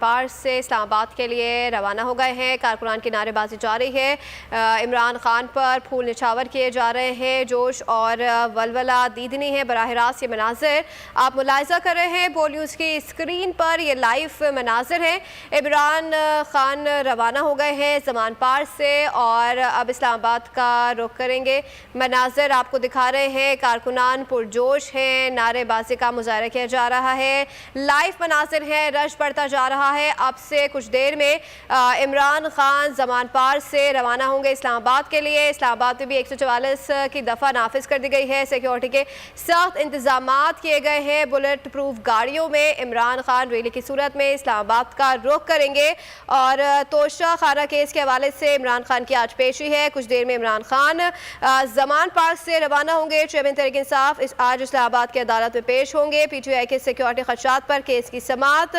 पार से इस्लामाबाद के लिए रवाना हो गए हैं। कारकुनान की नारेबाजी जारी है। इमरान खान पर फूल निछावर किए जा रहे हैं। जोश और वलवला दीदनी है। बराह रास्त ये मनाजिर आप मुलाहिजा कर रहे हैं बोल न्यूज़ की स्क्रीन पर। ये लाइव मनाजिर हैं। इमरान खान रवाना हो गए हैं जमान पार से और अब इस्लामाबाद का रुख करेंगे। मनाजिर आपको दिखा रहे हैं। कारकुनान पुरजोश हैं। नारेबाजी का मुजाहरा किया जा रहा है। लाइव मनाजिर हैं। रश बढ़ता जा रहा है। अब से कुछ देर में इमरान खान जमान पार से रवाना होंगे इस्लामाबाद के लिए। इस्लामाबाद में भी 144 की दफ़ा नाफिज कर दी गई है। सिक्योरिटी के सख्त इंतजाम किए गए हैं। बुलेट प्रूफ गाड़ियों में इमरान खान रैली की सूरत में इस्लामाबाद का रुख करेंगे और तोशा खाना केस के हवाले से इमरान खान की आज पेशी है। कुछ देर में इमरान खान जमान पार्क से रवाना होंगे। चेयरमैन तहरीक इंसाफ आज इस्लामाबाद की अदालत में पेश होंगे। PTI के सिक्योरिटी खदशात पर केस की समाअत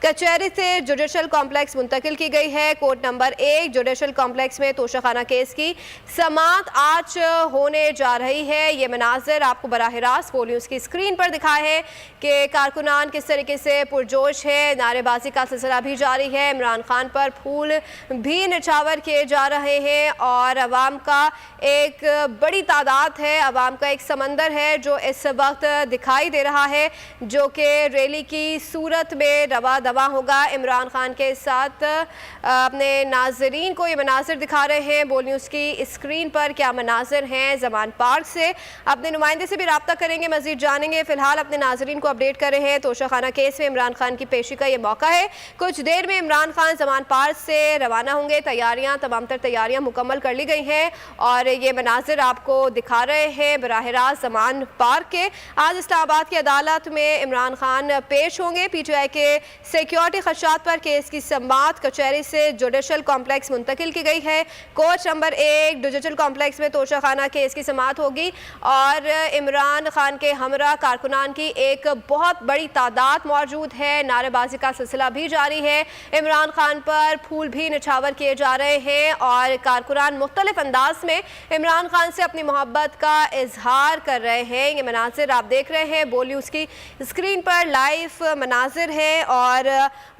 कचहरी से जुडिशल कॉम्प्लेक्स मुंतकिल की गई है। कोर्ट नंबर 1 जुडिशल कॉम्प्लेक्स में तोशाखाना केस की समाअत आज होने जा रही है। ये मनाजिर आपको बराह रास्त बोल न्यूज़ की स्क्रीन पर दिखा है कि कारकुनान किस तरीके से पुरजोश है। नारेबाजी का सिलसिला भी जारी है। इमरान खान पर फूल भी निछावर किए जा रहे हैं और अवाम का एक बड़ी तादाद है। अवाम का एक समंदर है जो इस वक्त दिखाई दे रहा है, जो कि रैली की सूरत में रवा दवा होगा। इमरान खान के साथ अपने नाजरीन को ये मनाजिर दिखा रहे हैं बोल न्यूज़ की स्क्रीन पर। क्या मनाजिर हैं जमान पार्क से। अपने नुमाइंदे से भी रब्ता करेंगे, मजीद जानेंगे। फिलहाल अपने नाजरीन को अपडेट कर रहे हैं। तोशाखाना केस में इमरान खान की पेशी का ये मौका है। कुछ देर में इमरान खान जमान पार्क से रवाना होंगे। तमाम तर तैयारियां मुकम्मल कर ली गई हैं और ये मनाजिर आपको दिखा रहे हैं बराह रास्त जमान पार्क के। आज इस्लामाबाद की अदालत में इमरान खान पेश होंगे। PTI के सिक्योरिटी खदशात पर केस की समाअत कचहरी से जुडिशल कॉम्प्लेक्स मुंतकिल की गई है। कोर्ट नंबर 1 जुडिशल कॉम्प्लेक्स में तोशाखाना केस की समाअत होगी और इमरान खान के हमरा कारकुनान की एक बहुत बड़ी तादाद मौजूद है। नारेबाजी का सिलसिला भी जारी है। इमरान खान पर फूल भी निछावर किए जा रहे हैं और कारकुनान मुख्तलिफ अंदाज में इमरान खान से अपनी मोहब्बत का इजहार कर रहे हैं। ये मनाजिर आप देख रहे हैं बोल न्यूज़ की स्क्रीन पर। लाइव मनाजिर है और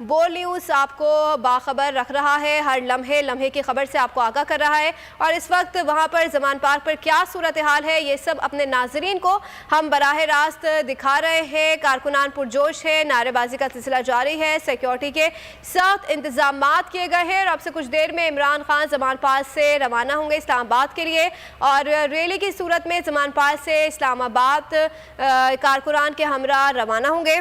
बोल न्यूज़ आपको बाखबर रख रहा है। हर लम्हे लम्हे की खबर से आपको आगाह कर रहा है और इस वक्त वहाँ पर जमान पार्क पर क्या सूरत हाल है ये सब अपने नाजरीन को हम बराह रास्त दिखा रहे हैं। कारकुनान पुरजोश है। नारेबाजी का सिलसिला जारी है। सिक्योरिटी के सख्त इंतजाम किए गए हैं और अब से कुछ देर में इमरान खान जमान पार्क से रवाना होंगे इस्लामाबाद के लिए और रैली की सूरत में जमान पार्क से इस्लामाबाद कारकुनान के हमरा रवाना होंगे।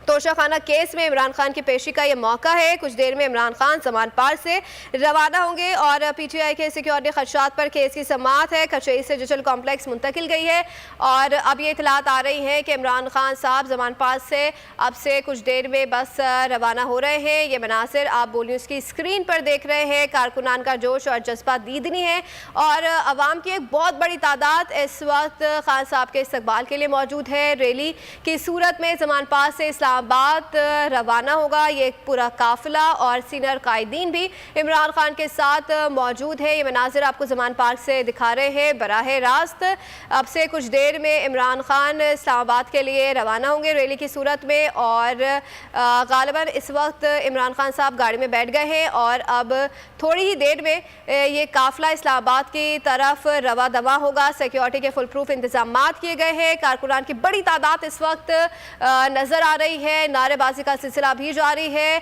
तोशाखाना केस में इमरान खान की पेशी का ये मौका है। कुछ देर में इमरान खान जमान पार से रवाना होंगे और PTI के सिक्योरिटी खदशात पर केस की समाअत है कचहरी से जुडिशल कॉम्प्लेक्स मुंतकिल गई है और अब ये इतलात आ रही हैं कि इमरान खान साहब जमान पार से अब से कुछ देर में बस रवाना हो रहे हैं। ये मनासिर आप बोल न्यूज़ की स्क्रीन पर देख रहे हैं। कारकुनान का जोश और जज्बा दीदनी है और अवाम की एक बहुत बड़ी तादाद इस वक्त खान साहब के इस्तकबाल के लिए मौजूद है। रैली की सूरत में जमान पार से इस्लामाबाद रवाना होगा ये पूरा काफिला और सीनियर कायदीन भी इमरान खान के साथ मौजूद है। ये मनाजिर आपको जमान पार्क से दिखा रहे हैं बराह रास्त। अब से कुछ देर में इमरान खान इस्लामाबाद के लिए रवाना होंगे रैली की सूरत में और गालिबन इस वक्त इमरान खान साहब गाड़ी में बैठ गए हैं और अब थोड़ी ही देर में ये काफिला इस्लामाबाद की तरफ रवा दवा होगा। सिक्योरिटी के फुल प्रूफ इंतजाम किए गए हैं। कारकुनान की बड़ी तादाद इस वक्त नज़र आ रही है। नारेबाजी का सिलसिला भी जारी है